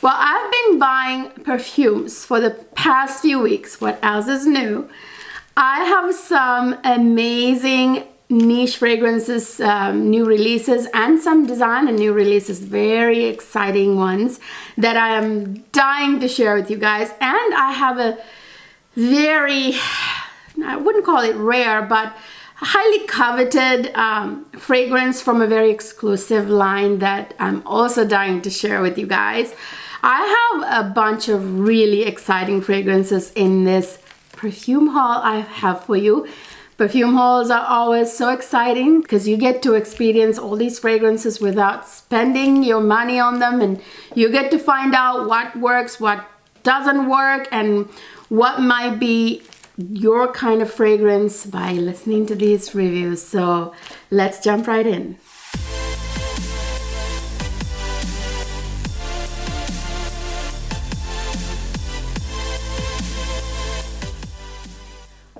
Well, I've been buying perfumes for the past few weeks. What else is new? I have some amazing niche fragrances, new releases, and some designer new releases, very exciting ones that I am dying to share with you guys. And I have a very, I wouldn't call it rare, but highly coveted fragrance from a very exclusive line that I'm also dying to share with you guys. I have a bunch of really exciting fragrances in this perfume haul I have for you. Perfume hauls are always so exciting because you get to experience all these fragrances without spending your money on them, and you get to find out what works, what doesn't work, and what might be your kind of fragrance by listening to these reviews. So let's jump right in.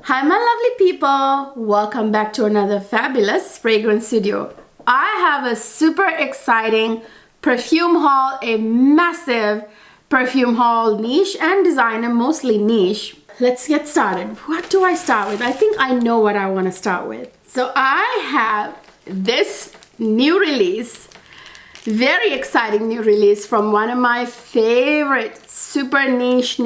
Hi my lovely people, welcome back to another fabulous fragrance video. I have a super exciting perfume haul, a massive perfume haul, niche and designer, mostly niche. Let's get started. What do I start with? I think I know what I want to start with. So I have this new release, very exciting new release from one of my favorite super niche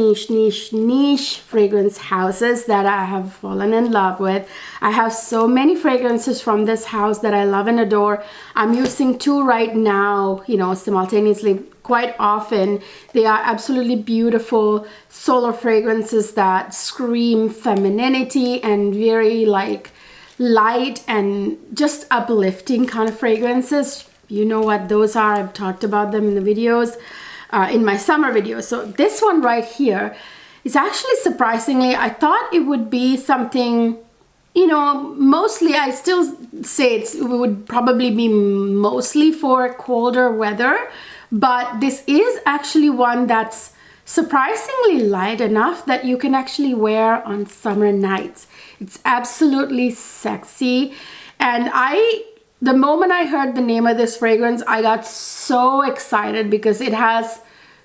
fragrance houses that I have fallen in love with. I have so many fragrances from this house that I love and adore. I'm using two right now, you know, simultaneously quite often. They are absolutely beautiful solo fragrances that scream femininity and very like light and just uplifting kind of fragrances. You know what those are. I've talked about them in the videos, in my summer videos. So this one right here is actually surprisingly, I thought it would be something, you know, mostly I still say it would probably be mostly for colder weather, but this is actually one that's surprisingly light enough that you can actually wear on summer nights. It's absolutely sexy, and the moment I heard the name of this fragrance, I got so excited because it has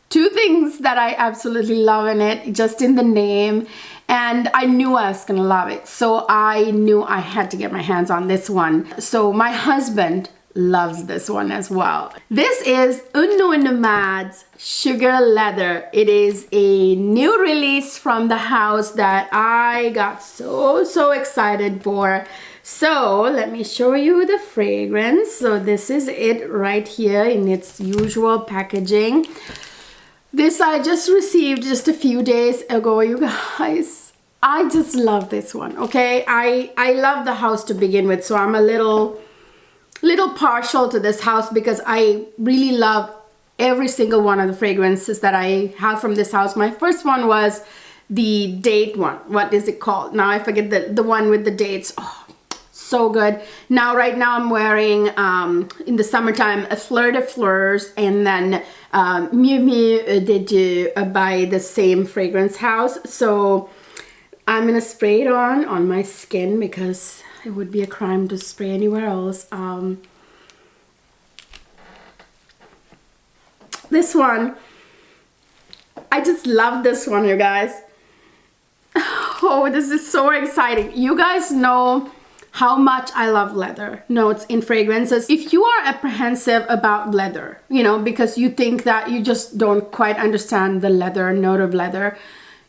two things that I absolutely love in it, just in the name, and I knew I was gonna love it. So I knew I had to get my hands on this one. So my husband loves this one as well. This is Unno Nomad's Sugar Leather. It is a new release from the house that I got so excited for. So let me show you the fragrance. So this is it right here in its usual packaging. This I just received just a few days ago, you guys. I just love this one, okay? I love the house to begin with, so I'm a little partial to this house because I really love every single one of the fragrances that I have from this house. My first one was the date one. What is it called? Now I forget the one with the dates. Oh, so good. Now right now I'm wearing in the summertime a Fleur de Fleurs, and then Mieux Mieux de Dieu by the same fragrance house. So I'm gonna spray it on my skin because it would be a crime to spray anywhere else. This one, I just love this one, you guys. Oh, this is so exciting. You guys know how much I love leather notes in fragrances. If you are apprehensive about leather, you know, because you think that you just don't quite understand the leather, note of leather,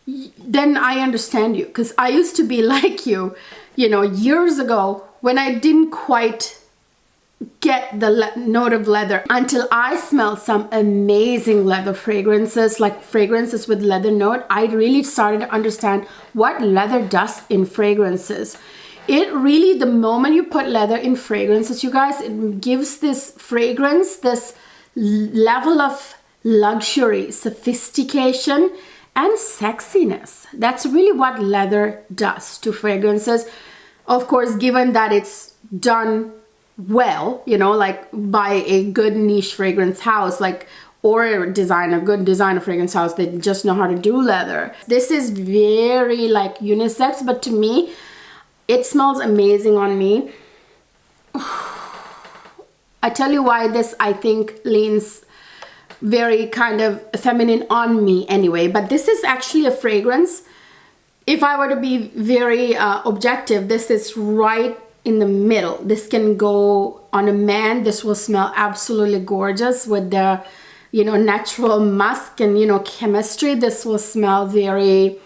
then I understand you, because I used to be like you know, years ago when I didn't quite get the note of leather until I smelled some amazing leather fragrances, like fragrances with leather note. I really started to understand what leather does in fragrances. It really, the moment you put leather in fragrances, you guys, it gives this fragrance this level of luxury, sophistication, and sexiness. That's really what leather does to fragrances. Of course, given that it's done well, you know, like by a good niche fragrance house, like, or a good designer fragrance house that just know how to do leather. This is very like unisex, but to me, it smells amazing on me. I tell you why this, I think, leans very kind of feminine on me anyway. But this is actually a fragrance. If I were to be very objective, this is right in the middle. This can go on a man. This will smell absolutely gorgeous with the, you know, natural musk and, you know, chemistry. This will smell very,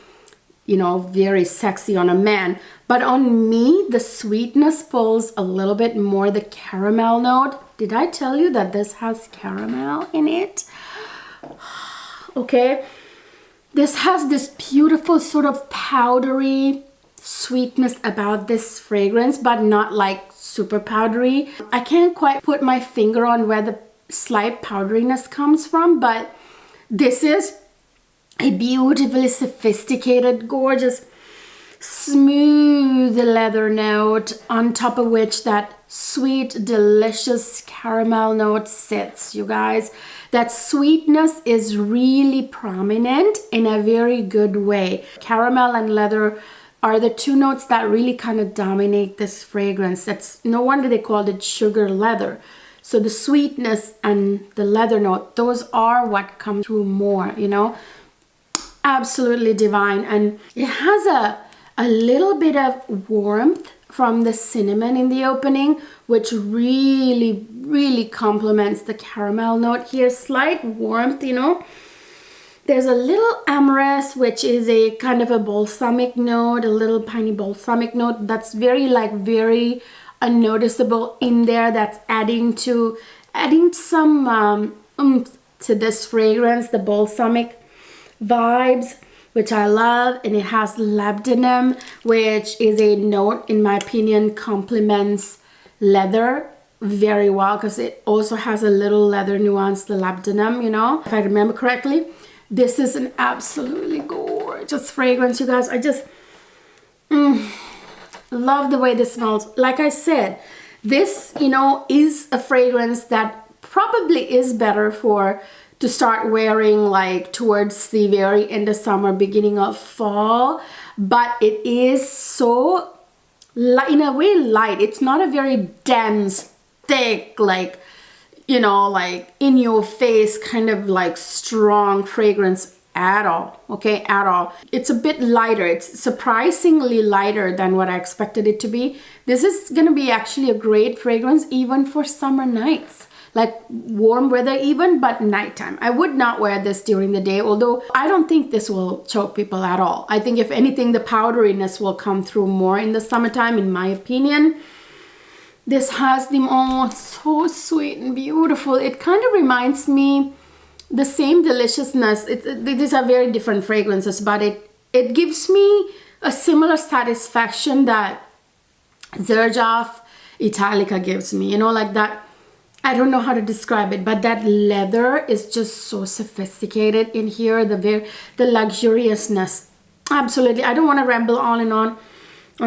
you know, very sexy on a man. But on me, the sweetness pulls a little bit more the caramel note. Did I tell you that this has caramel in it? Okay. This has this beautiful sort of powdery sweetness about this fragrance, but not like super powdery. I can't quite put my finger on where the slight powderiness comes from, but this is a beautifully sophisticated, gorgeous, smooth leather note, on top of which that sweet, delicious caramel note sits, you guys. That sweetness is really prominent in a very good way. Caramel and leather are the two notes that really kind of dominate this fragrance. That's no wonder they called it sugar leather. So the sweetness and the leather note, those are what come through more, you know. Absolutely divine. And it has a little bit of warmth from the cinnamon in the opening, which really complements the caramel note here. Slight warmth, you know. There's a little amorous, which is a kind of a balsamic note, a little piney balsamic note that's very unnoticeable in there. That's adding some oomph to this fragrance, the balsamic vibes, which I love. And it has labdanum, which is a note, in my opinion, complements leather very well, because it also has a little leather nuance, the labdanum, you know, if I remember correctly. This is an absolutely gorgeous fragrance, you guys. I just love the way this smells. Like I said, this, you know, is a fragrance that probably is better to start wearing like towards the very end of summer, beginning of fall. But it is so light, in a way light. It's not a very dense, thick, like, you know, like in your face kind of like strong fragrance at all. Okay, at all. It's a bit lighter. It's surprisingly lighter than what I expected it to be. This is gonna be actually a great fragrance even for summer nights, like warm weather even, but nighttime. I would not wear this during the day, although I don't think this will choke people at all. I think if anything, the powderiness will come through more in the summertime, in my opinion. This has the, oh, so sweet and beautiful. It kind of reminds me the same deliciousness. These are very different fragrances, but it gives me a similar satisfaction that Xerjoff Italica gives me, you know, like that. I don't know how to describe it, but that leather is just so sophisticated in here. The luxuriousness. Absolutely. I don't want to ramble on and on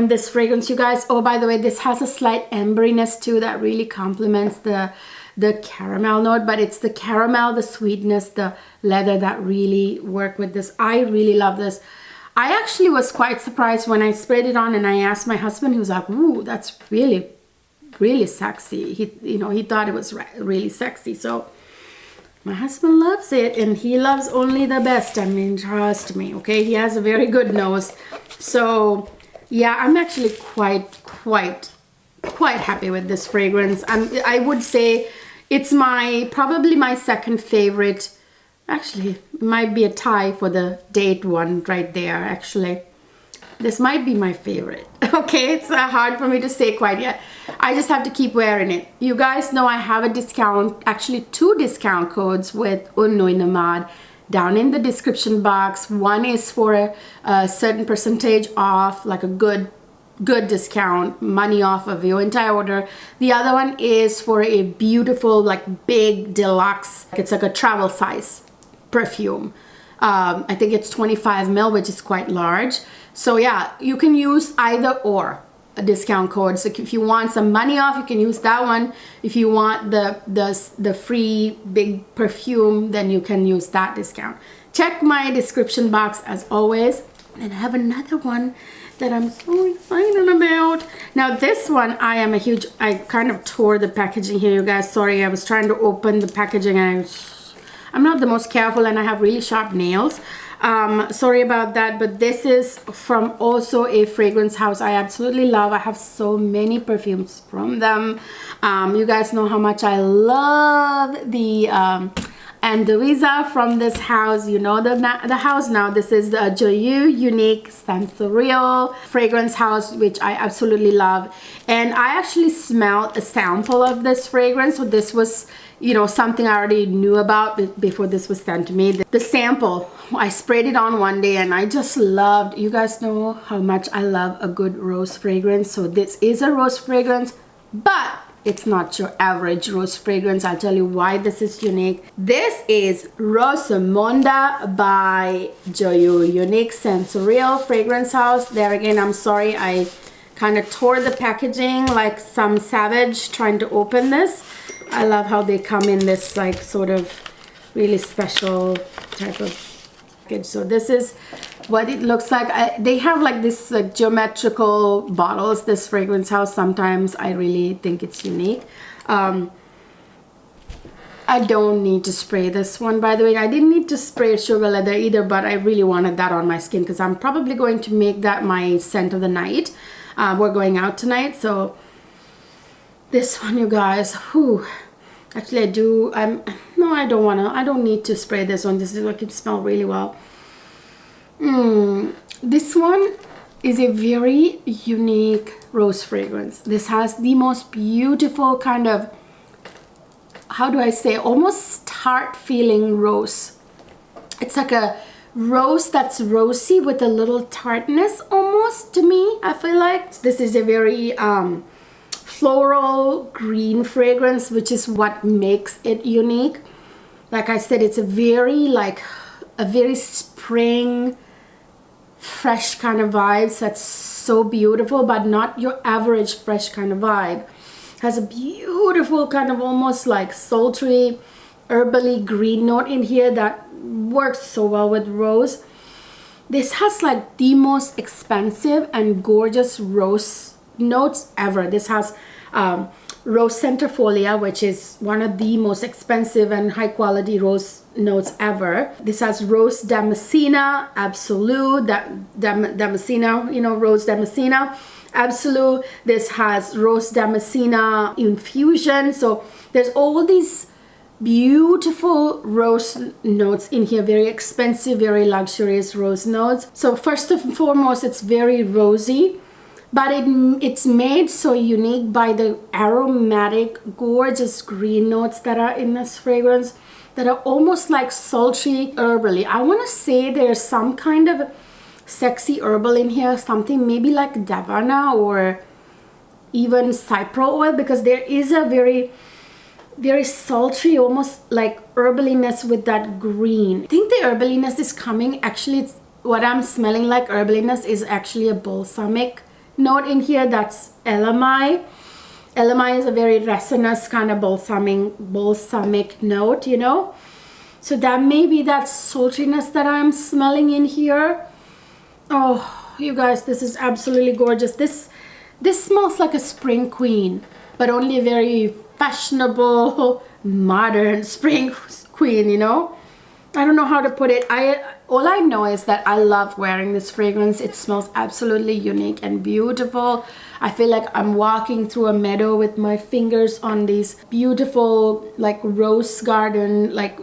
this fragrance, you guys. Oh, by the way, this has a slight amberiness too that really complements the caramel note, but it's the caramel, the sweetness, the leather that really work with this. I really love this. I actually was quite surprised when I sprayed it on and I asked my husband. He was like, ooh, that's really sexy. He thought it was really sexy. So my husband loves it, and he loves only the best. I mean, trust me, okay? He has a very good nose. So yeah, I'm actually quite happy with this fragrance. I would say it's probably my second favorite. Actually, it might be a tie for the date one right there, actually. This might be my favorite. Okay, it's hard for me to say quite yet. I just have to keep wearing it. You guys know I have a discount, actually 2 discount codes with Unno Inamad down in the description box. One is for a certain percentage off, like a good discount, money off of your entire order. The other one is for a beautiful, like big deluxe, it's like a travel size perfume. I think it's 25 ml, which is quite large. So yeah, you can use either or a discount code. So if you want some money off, you can use that one. If you want the free big perfume, then you can use that discount. Check my description box as always. And I have another one that I'm so excited about. Now this one, I kind of tore the packaging here, you guys. Sorry, I was trying to open the packaging and I'm not the most careful and I have really sharp nails. Sorry about that, but this is from also a fragrance house I absolutely love. I have so many perfumes from them. You guys know how much I love the Andoiza from this house. You know the house now. This is the Joyeux Unique Sensorial fragrance house, which I absolutely love. And I actually smelled a sample of this fragrance, so this was, you know, something I already knew about before this was sent to me. The sample, I sprayed it on one day and I just loved, you guys know how much I love a good rose fragrance. So this is a rose fragrance, but it's not your average rose fragrance. I'll tell you why this is unique. This is Rosamonda by Joyeux Unique Sensorial Fragrance House. There again, I'm sorry, I kind of tore the packaging like some savage trying to open this. I love how they come in this like sort of really special type of package. So this is what it looks like. They have like this like geometrical bottles, this fragrance house. Sometimes I really think it's unique. I don't need to spray this one, by the way. I didn't need to spray sugar leather either, but I really wanted that on my skin because I'm probably going to make that my scent of the night. We're going out tonight, so this one, you guys, whew. Actually, I don't need to spray this one. This is what can smell really well. This one is a very unique rose fragrance. This has the most beautiful kind of, how do I say, almost tart feeling rose. It's like a rose that's rosy with a little tartness almost, to me, I feel like. This is a very floral green fragrance, which is what makes it unique. Like I said, it's a very spring fresh kind of vibes. That's so beautiful, but not your average fresh kind of vibe. Has a beautiful kind of almost like sultry herbally green note in here that works so well with rose. This has like the most expensive and gorgeous rose notes ever. This has rose centrifolia, which is one of the most expensive and high quality rose notes ever. This has rose damascena, absolute, damascena, you know, rose damascena, absolute. This has rose damascena infusion. So there's all these beautiful rose notes in here, very expensive, very luxurious rose notes. So first and foremost, it's very rosy, but it's made so unique by the aromatic, gorgeous green notes that are in this fragrance that are almost like sultry herbally. I want to say there's some kind of sexy herbal in here, something maybe like davana or even cypro oil, because there is a very sultry, almost like herbaliness with that green. I think the herbaliness is coming, actually it's what I'm smelling like herbaliness is actually a balsamic note in here. That's elamai. Elamai is a very resinous kind of balsamic note, you know. So that may be that sultriness that I'm smelling in here. Oh, you guys, this is absolutely gorgeous. This smells like a spring queen, but only a very fashionable, modern spring queen, you know. I don't know how to put it. All I know is that I love wearing this fragrance. It smells absolutely unique and beautiful. I feel like I'm walking through a meadow with my fingers on these beautiful like rose garden, like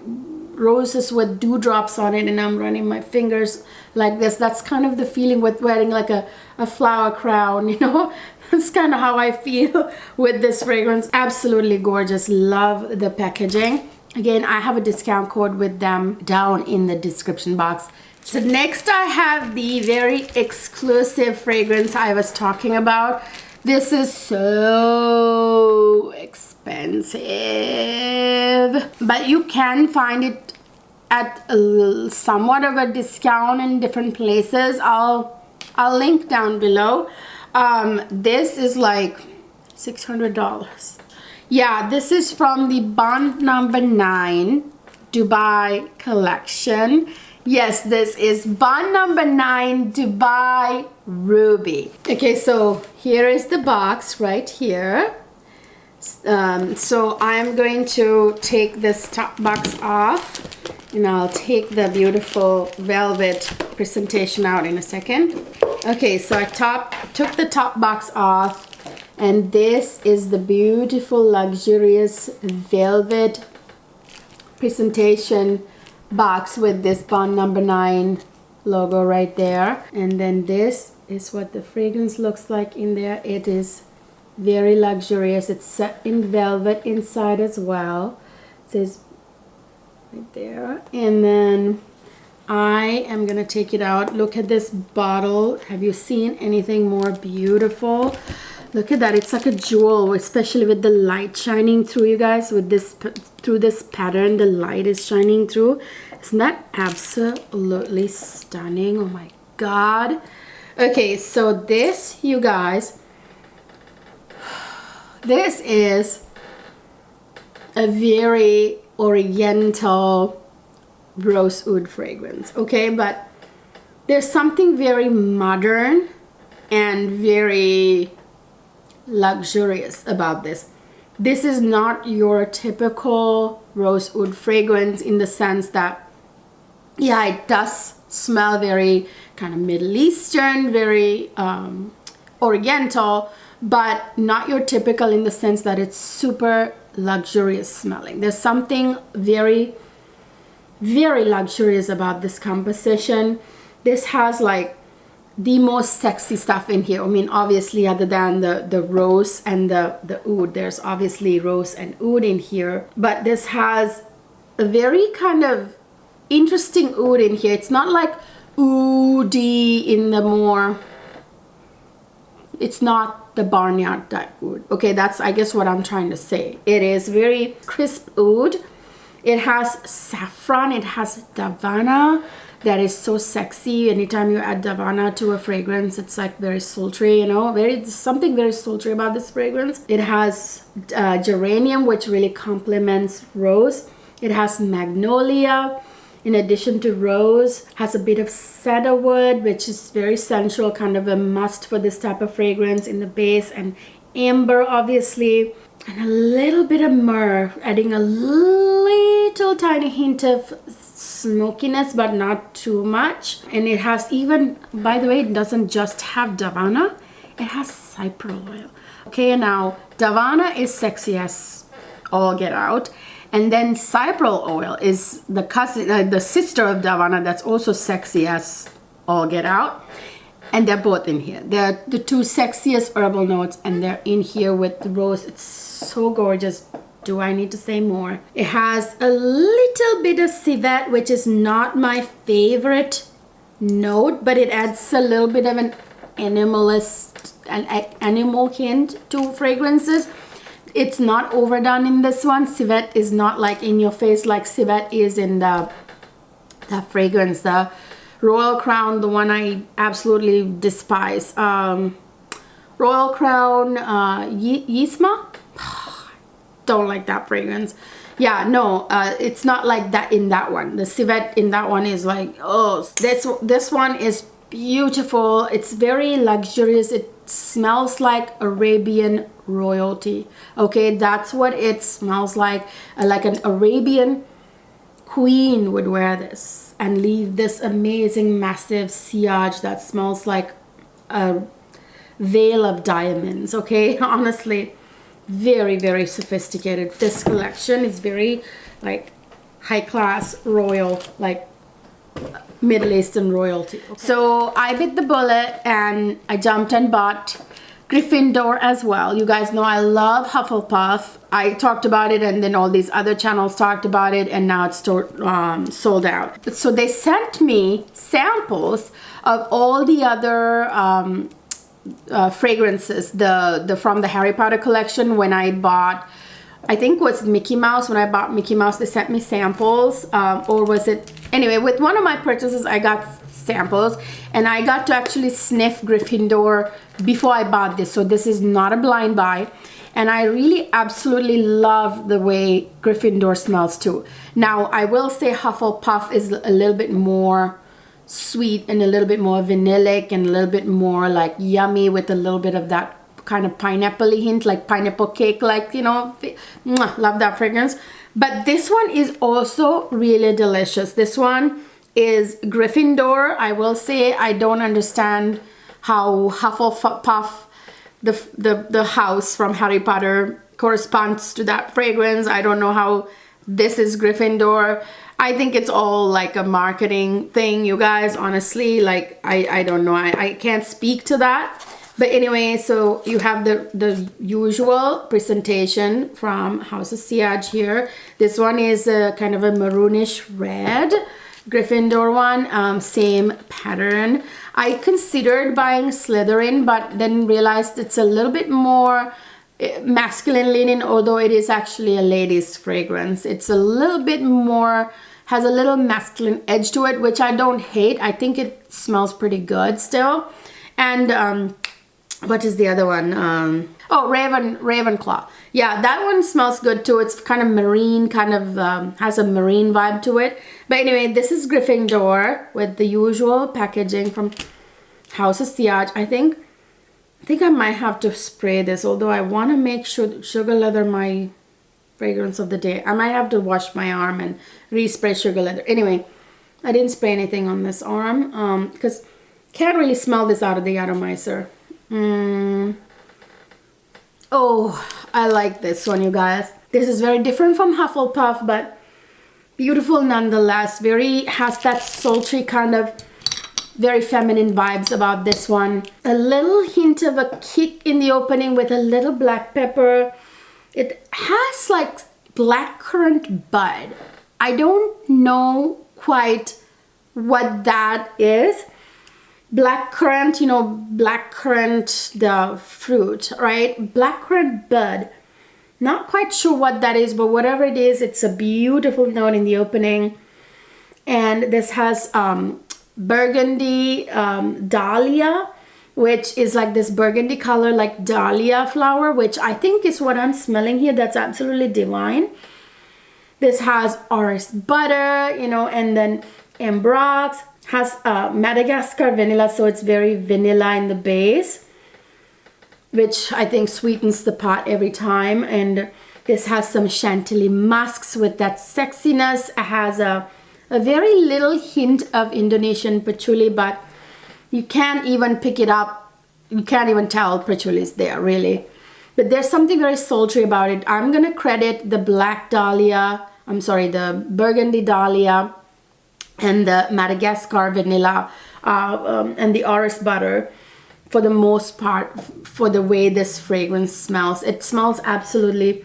roses with dewdrops on it, and I'm running my fingers like this. That's kind of the feeling with wearing like a flower crown, you know. That's kind of how I feel with this fragrance. Absolutely gorgeous. Love the packaging. Again, I have a discount code with them down in the description box. So next I have the very exclusive fragrance I was talking about. This is so expensive, but you can find it at somewhat of a discount in different places. I'll link down below. This is like $600. Yeah, this is from the Bond number 9 Dubai collection. Yes, this is Bond number 9 Dubai Ruby. Okay, so here is the box right here. So I'm going to take this top box off, and I'll take the beautiful velvet presentation out in a second. Okay, so I took the top box off, and this is the beautiful luxurious velvet presentation box with this Bond number 9 logo right there. And then this is what the fragrance looks like in there. It is very luxurious. It's set in velvet inside as well. It says right there. And then I am gonna take it out. Look at this bottle. Have you seen anything more beautiful? Look at that. It's like a jewel, especially with the light shining through, you guys. With this, through this pattern, the light is shining through. Isn't that absolutely stunning? Oh my God. Okay, so this, you guys, this is a very oriental rosewood fragrance, okay? But there's something very modern and very luxurious about this. This is not your typical rosewood fragrance in the sense that, yeah, it does smell very kind of Middle Eastern, very oriental, but not your typical in the sense that it's super luxurious smelling. There's something very, very luxurious about this composition. This has like the most sexy stuff in here. I mean, obviously, other than the rose and the oud, there's obviously rose and oud in here, but this has a very kind of interesting oud in here. It's not like oudy in the more, it's not the barnyard type oud. Okay, that's I guess what I'm trying to say. It is very crisp oud. It has saffron, it has davana. That is so sexy. Anytime you add davana to a fragrance, it's like very sultry, you know, something very sultry about this fragrance. It has geranium, which really complements rose. It has magnolia in addition to rose. Has a bit of cedarwood, which is very sensual, kind of a must for this type of fragrance in the base, and amber obviously, and a little bit of myrrh, adding a little tiny hint of smokiness, but not too much. And it has even, by the way, it doesn't just have davana, it has cypress oil. Okay, now davana is sexy as all get out, and then cypress oil is the cousin, the sister of davana, that's also sexy as all get out. And they're both in here. They're the two sexiest herbal notes, and they're in here with the rose. It's so gorgeous. Do I need to say more? It has a little bit of civet, which is not my favorite note, but it adds a little bit of an animal hint to fragrances. It's not overdone in this one. Civet is not like in your face like civet is in the fragrance, the Royal Crown, the one I absolutely despise. Royal Crown Yisma. Don't like that fragrance. Yeah, no, it's not like that in that one. The civet in that one is like, oh, this one is beautiful. It's very luxurious. It smells like Arabian royalty. Okay, that's what it smells like an Arabian queen would wear this and leave this amazing massive sillage that smells like a veil of diamonds. Okay, honestly, very, very sophisticated. This collection is very like high class royal, like Middle Eastern royalty. Okay. So I bit the bullet and I jumped and bought Gryffindor as well. You guys know I love Hufflepuff. I talked about it, and then all these other channels talked about it, and now it's sold out. So they sent me samples of all the other fragrances, the from the Harry Potter collection. When I bought, I think it was Mickey Mouse, when I bought Mickey Mouse, they sent me samples, or was it, anyway, with one of my purchases I got samples, and I got to actually sniff Gryffindor before I bought this. So this is not a blind buy, and I really absolutely love the way Gryffindor smells too. Now I will say Hufflepuff is a little bit more sweet and a little bit more vanillic and a little bit more like yummy, with a little bit of that kind of pineapple-y hint, like pineapple cake, like, you know, mwah, love that fragrance. But this one is also really delicious. This one is Gryffindor. I will say I don't understand how Hufflepuff, the house from Harry Potter, corresponds to that fragrance. I don't know how this is Gryffindor. I think it's all like a marketing thing, you guys, honestly. Like, I don't know. I can't speak to that. But anyway, so you have the usual presentation from House of Sillage here. This one is a kind of a maroonish red. Gryffindor one, same pattern. I considered buying Slytherin, but then realized it's a little bit more masculine leaning, although it is actually a lady's fragrance. It's a little bit more, has a little masculine edge to it, which I don't hate. I think it smells pretty good still. And what is the other one? Oh, Ravenclaw. Yeah, that one smells good too. It's kind of marine, kind of has a marine vibe to it. But anyway, this is Gryffindor with the usual packaging from House of Sillage. I think I might have to spray this, although I want to make sure Sugar Leather my fragrance of the day. I might have to wash my arm and respray Sugar Leather. Anyway, I didn't spray anything on this arm because can't really smell this out of the atomizer. Oh, I like this one, you guys. This is very different from Hufflepuff, but beautiful nonetheless. Has that sultry kind of very feminine vibes about this one. A little hint of a kick in the opening with a little black pepper. It has like blackcurrant bud. I don't know quite what that is. Blackcurrant, you know, blackcurrant, the fruit, right? Blackcurrant bud. Not quite sure what that is, but whatever it is, it's a beautiful note in the opening. And this has burgundy dahlia, which is like this burgundy color, like dahlia flower, which I think is what I'm smelling here. That's absolutely divine. This has orris butter, you know, and then ambrax. Has Madagascar vanilla, so it's very vanilla in the base, which I think sweetens the pot every time. And this has some chantilly musks with that sexiness. It has a very little hint of Indonesian patchouli, but you can't even pick it up. You can't even tell patchouli is there, really. But there's something very sultry about it. I'm going to credit the black dahlia, the burgundy dahlia, and the Madagascar vanilla and the orris butter for the most part for the way this fragrance smells. It smells absolutely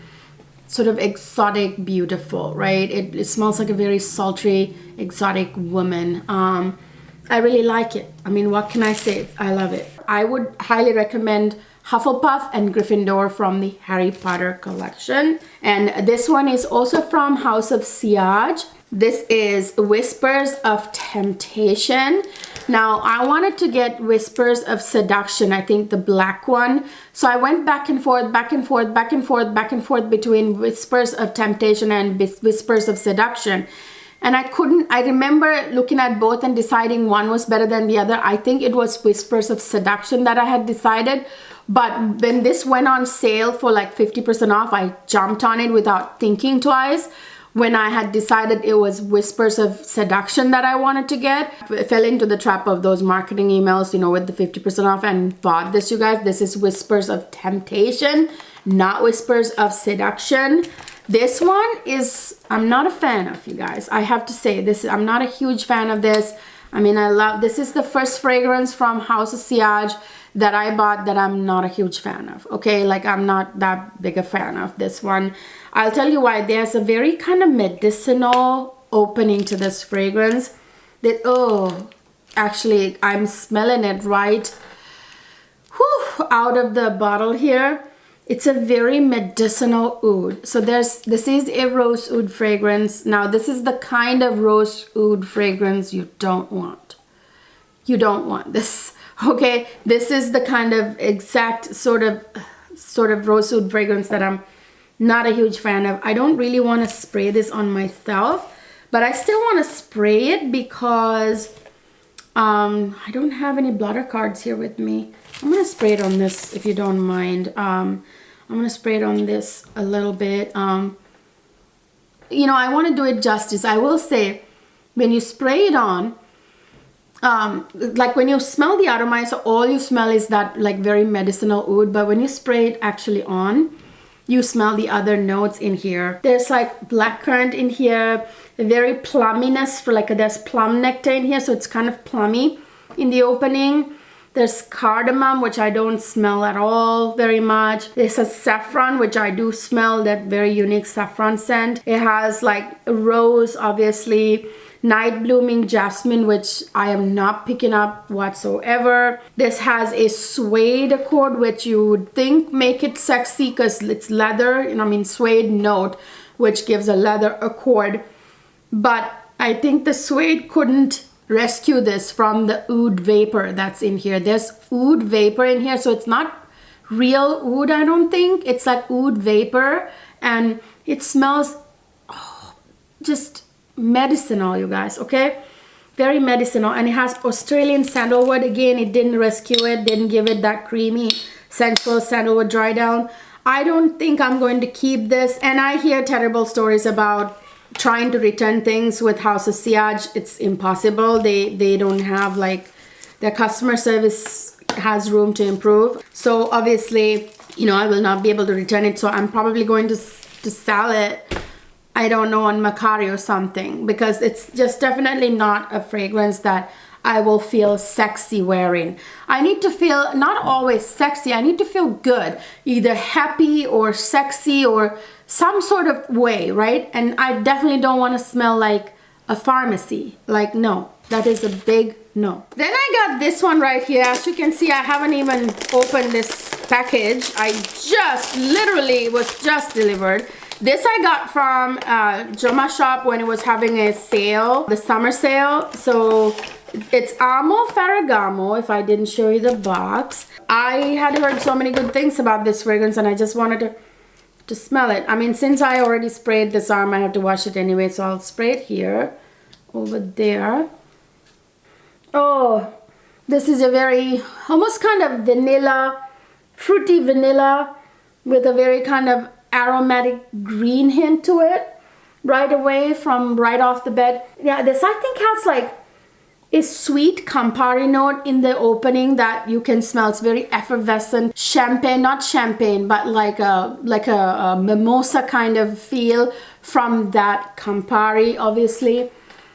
sort of exotic, beautiful, right? It smells like a very sultry, exotic woman. I really like it. I mean, what can I say? I love it. I would highly recommend Hufflepuff and Gryffindor from the Harry Potter collection. And this one is also from House of Sillage. This is Whispers of Temptation. Now, I wanted to get Whispers of Seduction, I think the black one. So I went back and forth between Whispers of Temptation and Whispers of Seduction. And I remember looking at both and deciding one was better than the other. I think it was Whispers of Seduction that I had decided. But when this went on sale for like 50% off, I jumped on it without thinking twice. When I had decided it was Whispers of Seduction that I wanted to get, I fell into the trap of those marketing emails, you know, with the 50% off and bought this, you guys. This is Whispers of Temptation, not Whispers of Seduction. This one is, I'm not a fan of, you guys. I have to say this, I'm not a huge fan of this. I mean, this is the first fragrance from House of Sillage that I bought that I'm not a huge fan of, okay? Like, I'm not that big a fan of this one. I'll tell you why. There's a very kind of medicinal opening to this fragrance. Actually, I'm smelling it right out of the bottle here. It's a very medicinal oud. So this is a rose oud fragrance. Now, this is the kind of rose oud fragrance you don't want. You don't want this. Okay, this is the kind of exact sort of rose oud fragrance that I'm not a huge fan of. I don't really want to spray this on myself, but I still want to spray it because I don't have any blotter cards here with me. I'm gonna spray it on this if you don't mind. I'm gonna spray it on this a little bit. You know, I want to do it justice. I will say, when you spray it on, like when you smell the atomizer, all you smell is that like very medicinal oud. But when you spray it actually on, you smell the other notes in here. There's like blackcurrant in here, a very plumminess for like there's plum nectar in here, so it's kind of plummy in the opening. There's cardamom, which I don't smell at all very much. There's a saffron, which I do smell, that very unique saffron scent. It has like rose, obviously, night blooming jasmine, which I am not picking up whatsoever. This has a suede accord, which you would think make it sexy because it's leather, you know, I mean suede note, which gives a leather accord. But I think the suede couldn't rescue this from the oud vapor that's in here. There's oud vapor in here, so it's not real oud, I don't think. It's like oud vapor, and it smells just medicinal, you guys, okay? Very medicinal. And it has Australian sandalwood. Again, it didn't rescue it, didn't give it that creamy sensual sandalwood dry down. I don't think I'm going to keep this. And I hear terrible stories about trying to return things with House of Sillage. It's impossible. They don't have, like, their customer service has room to improve. So obviously, you know, I will not be able to return it, so I'm probably going to sell it, I don't know, on Mercari or something, because it's just definitely not a fragrance that I will feel sexy wearing. I need to feel, not always sexy, I need to feel good, either happy or sexy or some sort of way, right? And I definitely don't want to smell like a pharmacy. Like, no, that is a big no. Then I got this one right here. As you can see, I haven't even opened this package. I just literally was just delivered. This I got from Joma Shop when it was having a sale, the summer sale. So it's Amo Ferragamo, if I didn't show you the box. I had heard so many good things about this fragrance, and I just wanted to smell it. I mean, since I already sprayed this arm, I have to wash it anyway, so I'll spray it here, over there. Oh, this is a very, almost kind of vanilla, fruity vanilla with a very kind of aromatic green hint to it right away from right off the bat. Yeah, this I think has like a sweet Campari note in the opening that you can smell. It's very effervescent, champagne, not champagne, but like a mimosa kind of feel from that Campari, obviously.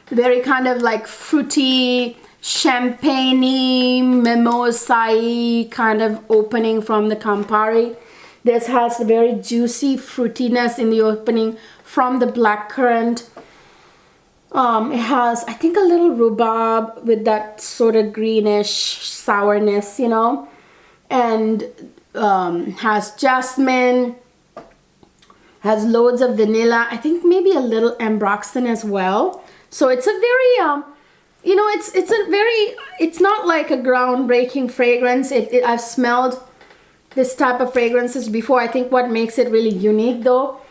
Very kind of like fruity, champagne-y, mimosa-y kind of opening from the Campari. This has a very juicy fruitiness in the opening from the blackcurrant. It has, I think, a little rhubarb with that sort of greenish sourness, you know, and has jasmine, has loads of vanilla, I think maybe a little ambroxan as well. So it's a very, you know, it's not like a groundbreaking fragrance. I've smelled this type of fragrances before. I think what makes it really unique though,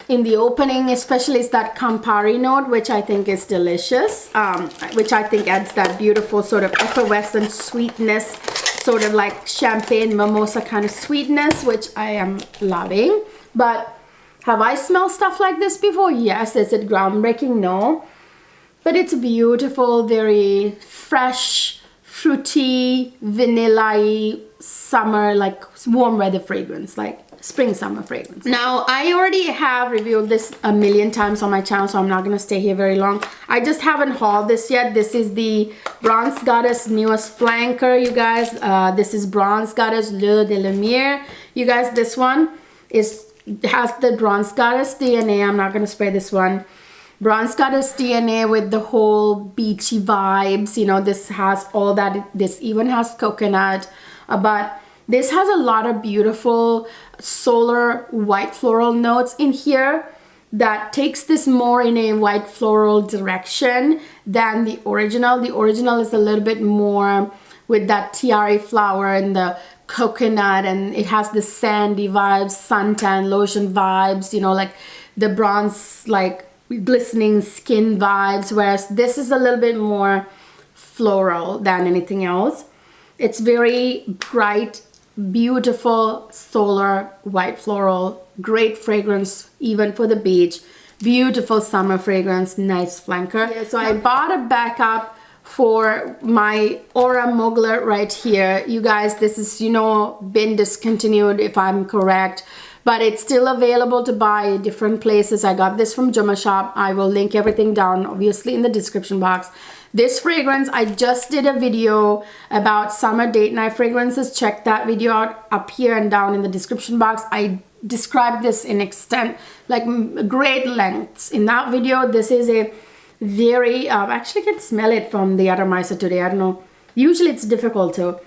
in the opening especially, is that Campari note, which I think is delicious, which I think adds that beautiful sort of effervescent sweetness, sort of like champagne mimosa kind of sweetness, which I am loving. But have I smelled stuff like this before? Yes. Is it groundbreaking? No. But it's beautiful, very fresh, fruity, vanilla-y, summer, like warm weather fragrance, like spring summer fragrance. Now, I already have reviewed this a million times on my channel, so I'm not going to stay here very long. I just haven't hauled this yet. This is the Bronze Goddess newest flanker, you guys. This is Bronze Goddess Le de Lumiere. You guys, this one has the Bronze Goddess DNA. I'm not going to spray this one. Bronze Goddess DNA with the whole beachy vibes. You know, this has all that. This even has coconut. But this has a lot of beautiful solar white floral notes in here that takes this more in a white floral direction than the original. The original is a little bit more with that tiare flower and the coconut, and it has the sandy vibes, suntan lotion vibes, you know, like the bronze, like glistening skin vibes, whereas this is a little bit more floral than anything else. It's very bright, beautiful solar white floral, great fragrance even for the beach. Beautiful summer fragrance, nice flanker. Yeah, so I bought a backup for my Aura Mugler right here. You guys, this is, you know, been discontinued if I'm correct, but it's still available to buy at different places. I got this from Juma Shop. I will link everything down obviously in the description box. This fragrance, I just did a video about summer date night fragrances. Check that video out up here and down in the description box. I described this in extent, like great lengths in that video. This is a very, actually can smell it from the atomizer today. I don't know. Usually it's difficult to.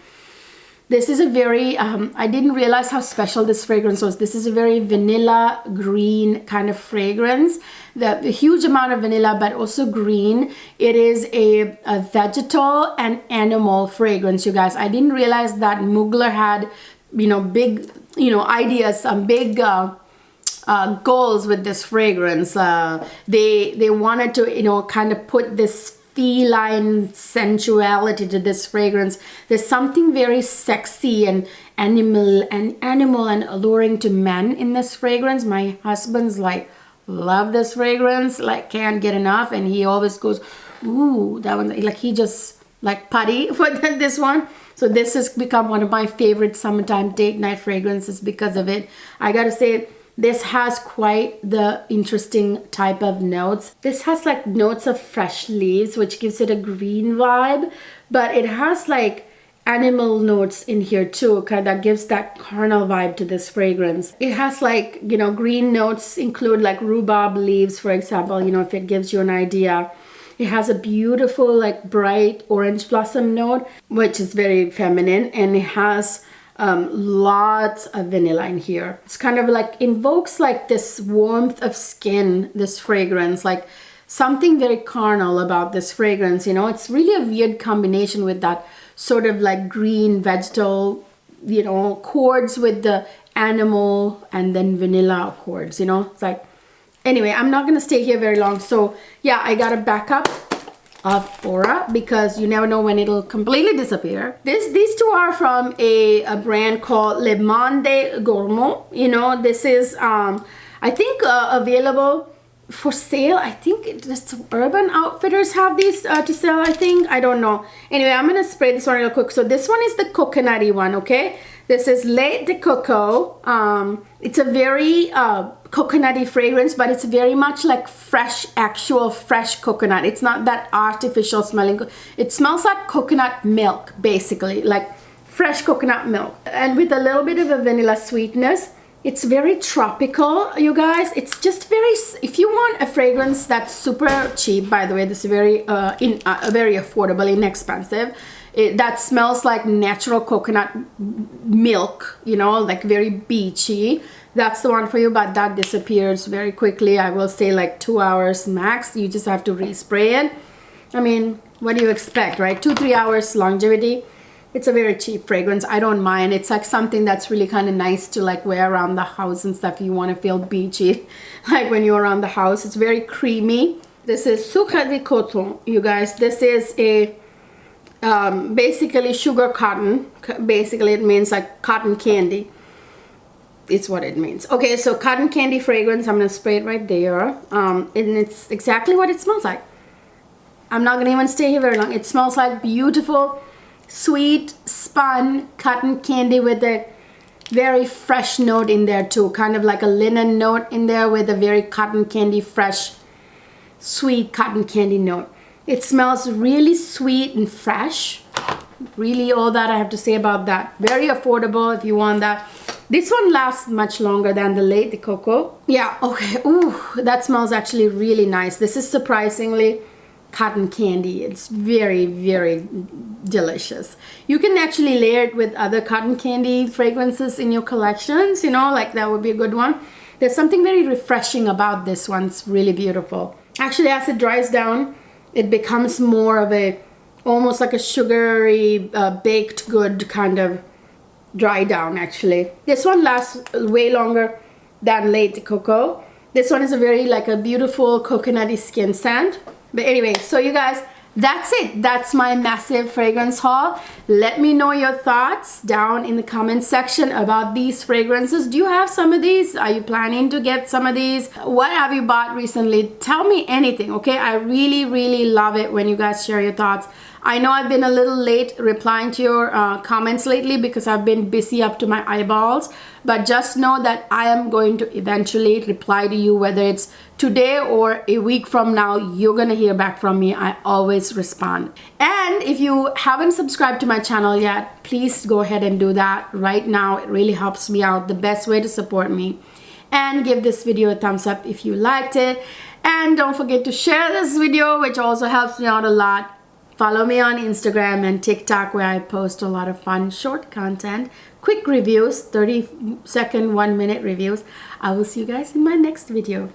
This is a very, I didn't realize how special this fragrance was. This is a very vanilla green kind of fragrance. A huge amount of vanilla, but also green. It is a vegetal and animal fragrance, you guys. I didn't realize that Mugler had, you know, big, you know, ideas, some big goals with this fragrance. They wanted to, you know, kind of put this feline sensuality to this fragrance. There's something very sexy and animal and alluring to men in this fragrance. My husband's like, love this fragrance, like can't get enough, and he always goes, ooh, that one, like he just like putty for this one. So this has become one of my favorite summertime date night fragrances because of it. I gotta say, this has quite the interesting type of notes. This has like notes of fresh leaves, which gives it a green vibe, but it has like animal notes in here too, kind of that gives that carnal vibe to this fragrance. It has like, you know, green notes include like rhubarb leaves, for example, you know, if it gives you an idea. It has a beautiful like bright orange blossom note, which is very feminine, and it has lots of vanilla in here. It's kind of like invokes like this warmth of skin, this fragrance, like something very carnal about this fragrance, you know. It's really a weird combination with that sort of like green vegetal, you know, chords with the animal and then vanilla chords, you know. It's like, anyway, I'm not gonna stay here very long. So yeah, I got a backup of Aura because you never know when it'll completely disappear. These two are from a brand called Le Monde Gourmand. You know, this is I think available for sale. I think just Urban Outfitters have these to sell, I think. I don't know. Anyway, I'm gonna spray this one real quick. So this one is the coconutty one, okay? This is Lait de Coco. It's a very coconutty fragrance, but it's very much like fresh, actual fresh coconut. It's not that artificial smelling. It smells like coconut milk, basically, like fresh coconut milk. And with a little bit of a vanilla sweetness. It's very tropical, you guys. It's just very, if you want a fragrance that's super cheap, by the way, this is very, very affordable, inexpensive. That smells like natural coconut milk, you know, like very beachy. That's the one for you, but that disappears very quickly. I will say like 2 hours max. You just have to respray it. I mean, what do you expect, right? 2-3 hours longevity. It's a very cheap fragrance. I don't mind. It's like something that's really kind of nice to like wear around the house and stuff. You want to feel beachy, like when you're around the house. It's very creamy. This is Sucre de Coton, you guys. This is a basically sugar cotton. Basically, it means like cotton candy. It's what it means. Okay, so cotton candy fragrance. I'm gonna spray it right there. And it's exactly what it smells like. I'm not gonna even stay here very long. It smells like beautiful, sweet spun cotton candy with a very fresh note in there too, kind of like a linen note in there with a very cotton candy, fresh, sweet cotton candy note. It smells really sweet and fresh. Really, all that I have to say about that. Very affordable if you want that. This one lasts much longer than the Lait de Coco. Yeah, okay. Ooh, that smells actually really nice. This is surprisingly cotton candy. It's very, very delicious. You can actually layer it with other cotton candy fragrances in your collections, you know, like that would be a good one. There's something very refreshing about this one. It's really beautiful. Actually, as it dries down, it becomes more of a, almost like a sugary baked good kind of dry down actually. This one lasts way longer than Lait de Coco. This one is a very like a beautiful coconutty skin scent. But anyway, so you guys, that's it. That's my massive fragrance haul. Let me know your thoughts down in the comment section about these fragrances. Do you have some of these? Are you planning to get some of these? What have you bought recently? Tell me anything, okay? I really love it when you guys share your thoughts. I know I've been a little late replying to your comments lately because I've been busy up to my eyeballs, but just know that I am going to eventually reply to you, whether it's today or a week from now. You're gonna hear back from me. I always respond. And if you haven't subscribed to my channel yet, please go ahead and do that right now. It really helps me out. The best way to support me. And give this video a thumbs up if you liked it. And don't forget to share this video, which also helps me out a lot. Follow me on Instagram and TikTok, where I post a lot of fun short content, quick reviews, 30-second, 1-minute reviews. I will see you guys in my next video.